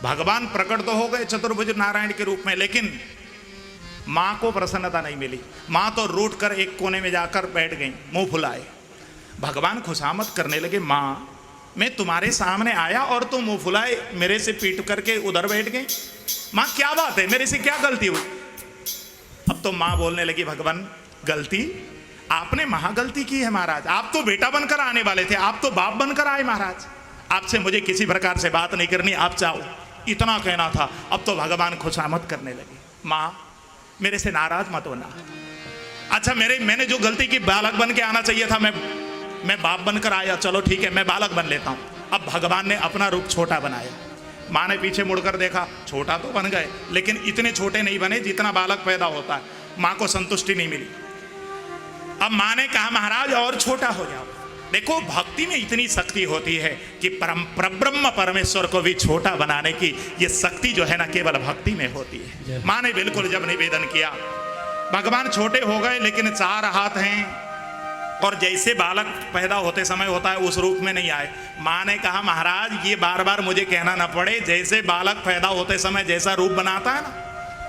भगवान प्रकट तो हो गए चतुर्भुज नारायण के रूप में, लेकिन माँ को प्रसन्नता नहीं मिली। माँ तो रूठ कर एक कोने में जाकर बैठ गई, मुंह फुलाए। भगवान खुशामद करने लगे, माँ मैं तुम्हारे सामने आया और तुम मुंह फुलाए मेरे से पीट करके उधर बैठ गई। माँ क्या बात है, मेरे से क्या गलती हुई? अब तो माँ बोलने लगी, भगवान गलती आपने महागलती की है महाराज। आप तो बेटा बनकर आने वाले थे, आप तो बाप बनकर आए महाराज। आपसे मुझे किसी प्रकार से बात नहीं करनी, आप चाहो, इतना कहना था। अब तो भगवान खुशामद करने लगे, माँ मेरे से नाराज मत होना। अच्छा मैंने जो गलती की, बालक बन के आना चाहिए था, मैं बाप बनकर आया, चलो ठीक है मैं बालक बन लेता हूँ। अब भगवान ने अपना रूप छोटा बनाया। माँ ने पीछे मुड़कर देखा, छोटा तो बन गए लेकिन इतने छोटे नहीं बने जितना बालक पैदा होता है। माँ को संतुष्टि नहीं मिली। अब माँ ने कहा, महाराज और छोटा हो जाओ। देखो भक्ति में इतनी शक्ति होती है कि परब्रह्म परमेश्वर को भी छोटा बनाने की ये शक्ति जो है ना केवल भक्ति में होती है। माँ ने बिल्कुल जब निवेदन किया, भगवान छोटे हो गए लेकिन 4 हाथ हैं और जैसे बालक पैदा होते समय होता है उस रूप में नहीं आए। माँ ने कहा, महाराज ये बार बार मुझे कहना ना पड़े, जैसे बालक पैदा होते समय जैसा रूप बनाता है ना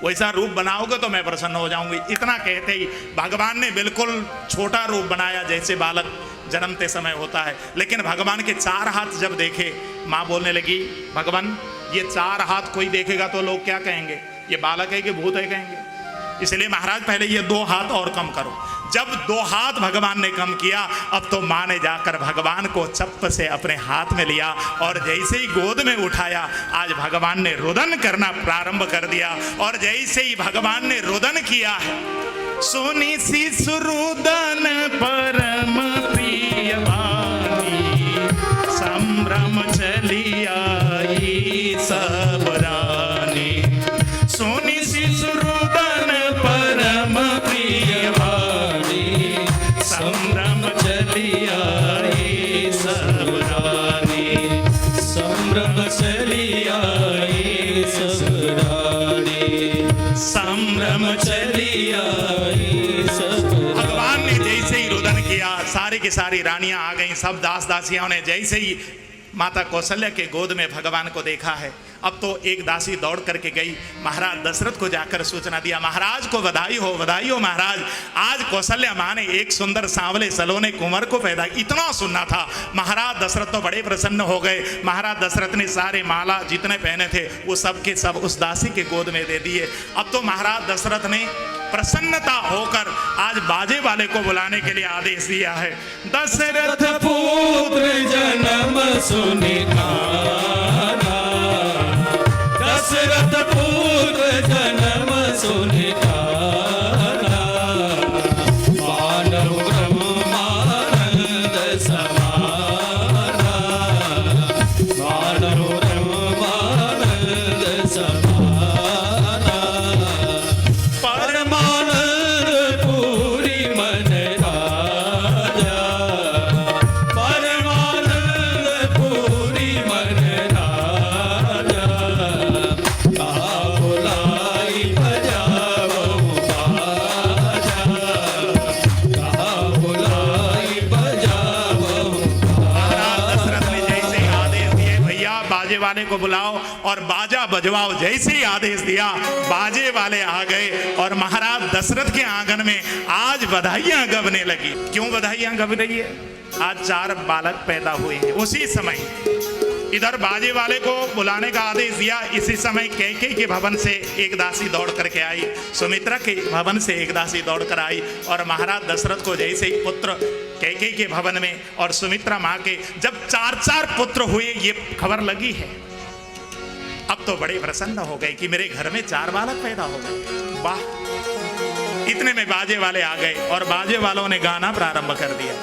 वैसा रूप बनाओगे तो मैं प्रसन्न हो जाऊंगी। इतना कहते ही भगवान ने बिल्कुल छोटा रूप बनाया जैसे बालक जन्मते समय होता है। लेकिन भगवान के 4 हाथ जब देखे, माँ बोलने लगी, भगवान ये 4 हाथ कोई देखेगा तो लोग क्या कहेंगे, ये बालक है कि भूत है कहेंगे। इसलिए महाराज पहले ये 2 हाथ और कम करो। जब 2 हाथ भगवान ने कम किया, अब तो माँ ने जाकर भगवान को चप्प से अपने हाथ में लिया और जैसे ही गोद में उठाया, आज भगवान ने रुदन करना प्रारंभ कर दिया। और जैसे ही भगवान ने रुदन किया है, सोनी सी सुरुदन परम प्रिय वाणी, संभ्रम चली आई सब रानी। सोनी सी सुरुदन परम प्रिय वाणी, संभ्रम चली आई सब रानी। संभ्रम चली आई सब रानी, संभ्रम चली आई सब। भगवान ने जैसे ही रुदन किया, सारी की सारी रानियां आ गईं, सब दास दासियों ने जैसे ही माता कौशल्या के गोद में भगवान को देखा है, अब तो एक दासी दौड़ करके गई, महाराज दशरथ को जाकर सूचना दिया, महाराज को बधाई हो महाराज, आज कौशल्या माँ ने एक सुंदर सांवले सलोने कुंवर को पैदा। इतना सुनना था। महाराज दशरथ तो बड़े प्रसन्न हो गए। महाराज दशरथ ने सारे माला जितने पहने थे वो सब के सब उस दासी के गोद में दे दिए। अब तो महाराज दशरथ ने प्रसन्नता होकर आज बाजे वाले को बुलाने के लिए आदेश दिया है। दशरथ पुत्र जन्म सुनि ठाना, दशरथ पुत्र जन्म सुनि ठाना, मानव ब्रह्मानंद समाना, मानव ब्रह्मानंद समाना, परमानंद पूरी मन राजा, परमानंद पूरी मन राजा, बुलाई बजाओ बाजा, बुलाई बजाओ। दशरथ ने जैसे आदेश दिए, भैया बाजे वाले को बुलाओ और बाजा बजवाओ, जैसे ही आदेश दिया बाजे वाले आ गए और महाराज दशरथ के आंगन में आज बधाइयां गबने लगी। क्यों बधाइयां गब रही है? आज 4 बालक पैदा हुए हैं। उसी समय इधर बाजे वाले को बुलाने का आदेश दिया। इसी समय कैकेयी के भवन से एक दासी दौड़ करके आई, सुमित्रा के भवन से एक दासी दौड़ कर आई और महाराज दशरथ को जैसे ही पुत्र कैकेयी के भवन में और सुमित्रा माँ के जब 4 पुत्र हुए ये खबर लगी है, अब तो बड़े प्रसन्न हो गए कि मेरे घर में 4 बालक पैदा हो गए। वाह! इतने में बाजे वाले आ गए और बाजे वालों ने गाना प्रारंभ कर दिया।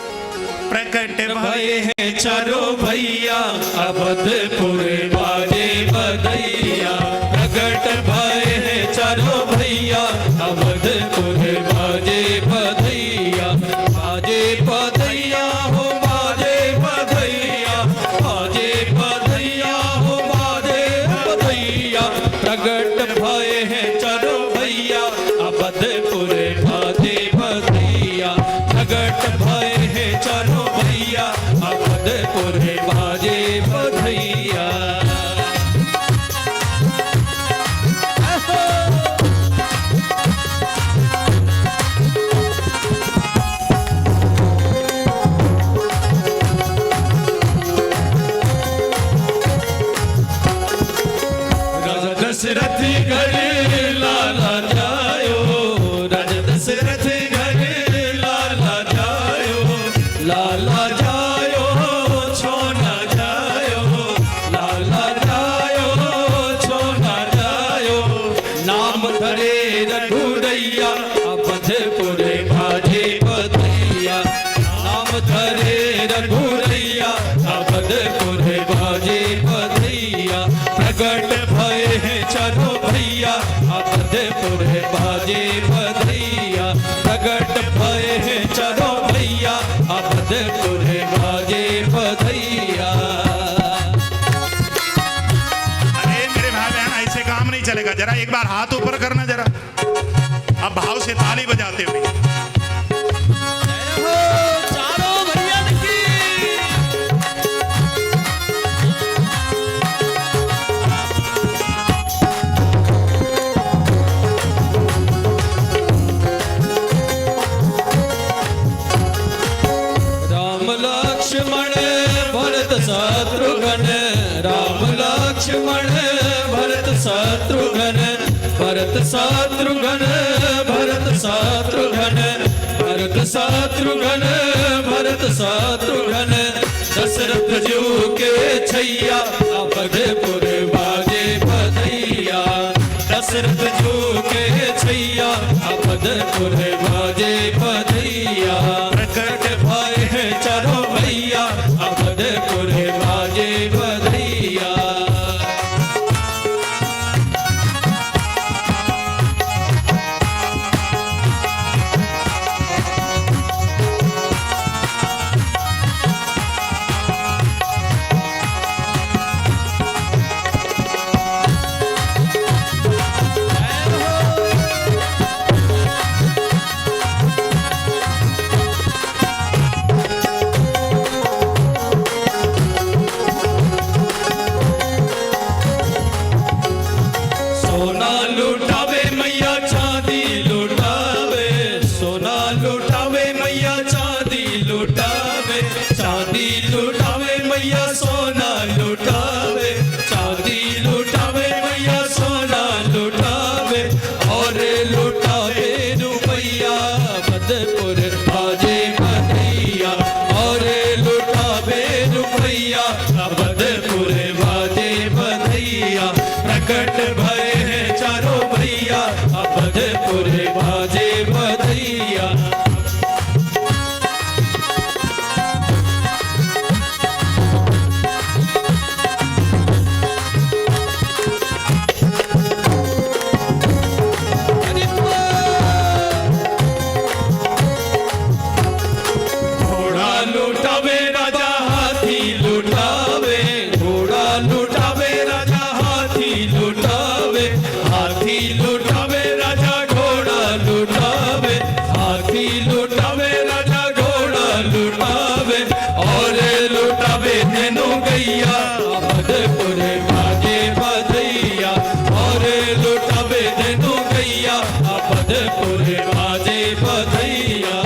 प्रकट भये हैं चारों भैया, अवधपुर बाजे बधैया, प्रकट भये हैं चारों भैया, अवधपुर बाजे बधैया, बाजे बधैया हो बाजे बधैया, बाजे बधैया हो बाजे बधैया, प्रकट भये हैं चारों भैया, अवधपुर बाजे बधैया, प्रकट भये हैं चारों भैया, अवधपुर बाजे बधैया। धरे रघुरैया अवधपुर बाजे बधैया नाम धरे रघुरैया अवधपुर बाजे बधैया प्रगट भय है चलो भैया अवधपुर बाजे बधैया प्रगट भय है चलो भैया अवधपुर बाजे बधैया। अरे मेरे भाई बहन ऐसे काम नहीं चलेगा, जरा एक बार हाथ ऊपर करना जरा, अब भाव से ताली बजाते हुए। चारों भैया की राम लक्ष्मण भरत शत्रुघ्न राम लक्ष्मण भरत शत्रुघ्न भरत शत्रुघ्न भरत शत्रुघ्न भरत शत्रुघ्न भरत शत्रुघ्न दशरथ जी के छैया अवधपुर बाजे बधैया दशरथ जी के छैया अवधपुर बाजे बधैया प्रकट भय है चलो भैया अवधपुर बाजे बधैया। सोना लुटावे मैया चांदी लुटावे सोना लुटावे मैया चांदी लुटावे चांदी लुटावे मैया सोना लुटावे चांदी लुटावे मैया सोना लुटावे और लुटावे रुपैया अवधपुर बाजे बधैया और लुटावे रुपैया अवधपुर बाजे बधैया प्रकट भय है चारों भैया अवधपुर बाजे बधैया। घोड़ा लुटावे राजा हाथी लुटावे घोड़ा लुटावे राजा हाथी लुटावे हाथी लुटावे राजा घोड़ा लुटावे हाथी लुटावे राजा घोड़ा लुटावे और लुटावे तेनो गैया अवधपुर बाजे बधैया और लुटावे तेनो गैया अवधपुर बाजे बधैया।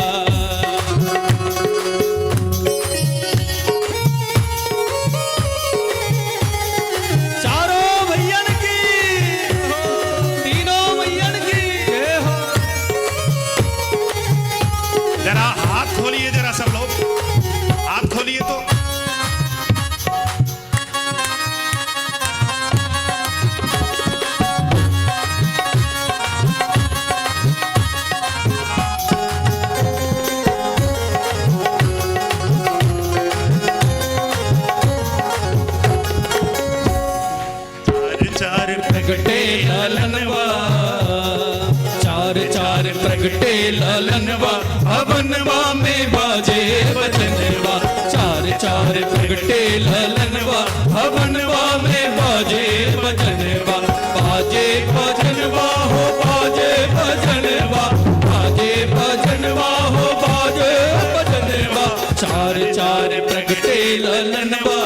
चारों भैयन की तीनों भैयन की जय हो। जरा हाथ खोलिए, जरा सब लोग हाथ खोलिए तो। चार प्रगटे ललनवा चार चार प्रगटे ललनवा भवनवा में बाजे बजनवा चार चार प्रगटे ललनवा भवनवा में बाजे बजनवा बाजे बजनवा हो बाजे बजनवा बाजे बजनवा हो बाजे बजनवा चार चार प्रगटे ललनवा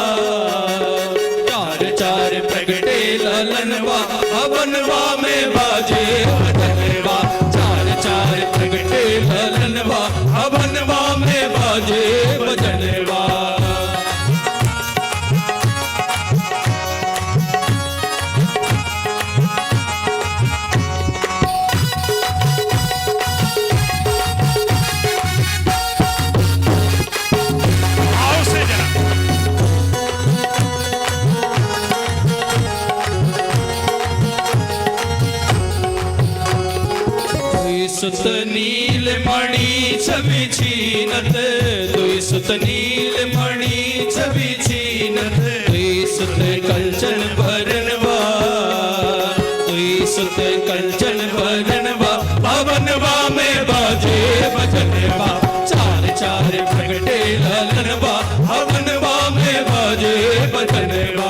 चार चार प्रगटे ललनवा भवनवा में बाजे बजनवा चार चार प्रगटे ललनवा भवनवा में बाजे बजनवा। सुत नील मणि छवि छीनत, दुई सुत नील मणि छवि छीनत, दुई सुत कंचन भरनवा, दुई सुत कंचन भरनवा, भवनवा में बाजे बजनवा, चार चार प्रगटे ललनवा, भवनवा में बाजे बजनवा।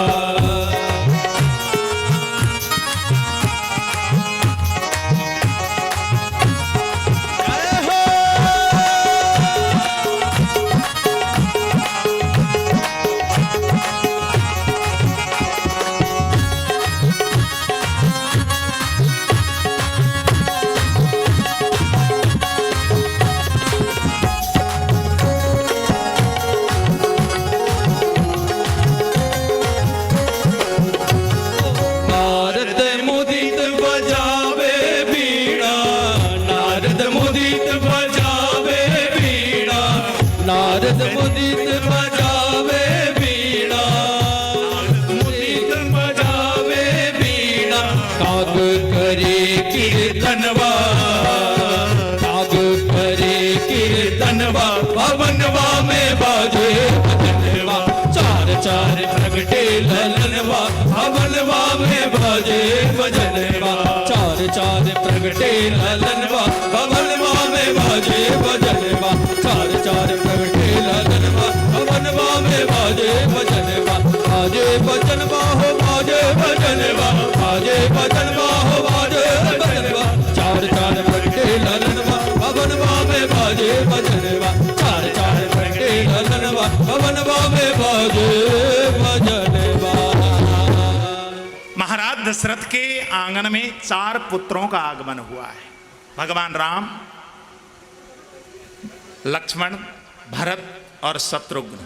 नारद मुदित बजावे बीड़ा, नारद मुदित बजावे बीड़ा, नारद मुदित बजावे बीड़ा, मुदित बजावे बीड़ा, काग करे कीर्तनवा, काग करे कीर्तनवा, भवनवा में बाजे बजनवा, चार चार प्रगटे ललनवा, भवनवा में बाजे बजनवा, चार चार प्रगटे ललनवा, भवनवा में बाजे बजनवा, चार चार प्रगटे ललनवा, भवनवा में बाजे बजनवा, बाजे बजनवा हो बाजे बजनवा, बाजे बजनवा हो बाजे बजनवा, चार चार प्रगटे ललनवा, भवनवा में बाजे बजनवा, चार चार प्रगटे ललनवा, भवनवा में बाजे बजनवा। महाराज दशरथ के आंगन में 4 पुत्रों का आगमन हुआ है। भगवान राम, लक्ष्मण, भरत और शत्रुघ्न।